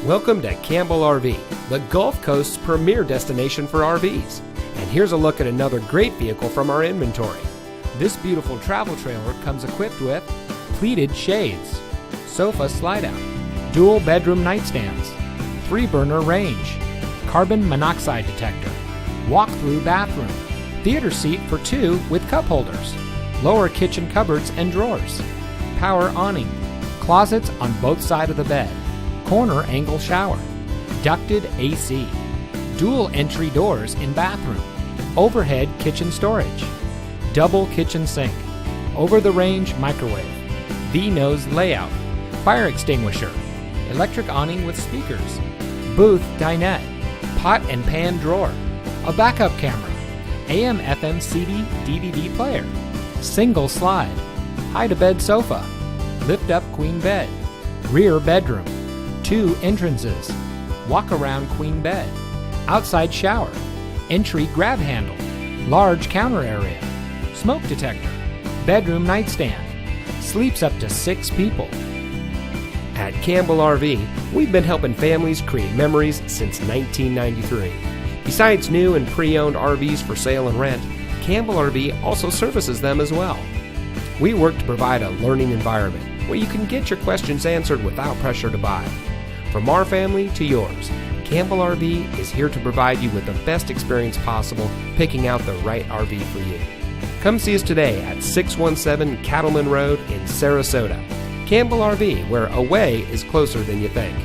Welcome to Campbell RV, the Gulf Coast's premier destination for RVs. And here's a look at another great vehicle from our inventory. This beautiful travel trailer comes equipped with pleated shades, sofa slide-out, dual bedroom nightstands, 3-burner range, carbon monoxide detector, walk-through bathroom, theater seat for 2 with cup holders, lower kitchen cupboards and drawers, power awning, closets on both sides of the bed, corner angle shower, ducted AC, dual entry doors in bathroom, overhead kitchen storage, double kitchen sink, over-the-range microwave, V-nose layout, fire extinguisher, electric awning with speakers, booth dinette, pot and pan drawer, a backup camera, AM/FM CD DVD player, single slide, hide-a-bed sofa, lift-up queen bed, rear bedroom, 2 entrances, walk-around queen bed, outside shower, entry grab handle, large counter area, smoke detector, bedroom nightstand, sleeps up to 6 people. At Campbell RV, we've been helping families create memories since 1993. Besides new and pre-owned RVs for sale and rent, Campbell RV also services them as well. We work to provide a learning environment where you can get your questions answered without pressure to buy. From our family to yours, Campbell RV is here to provide you with the best experience possible picking out the right RV for you. Come see us today at 617 Callemen Road in Sarasota. Campbell RV, where away is closer than you think.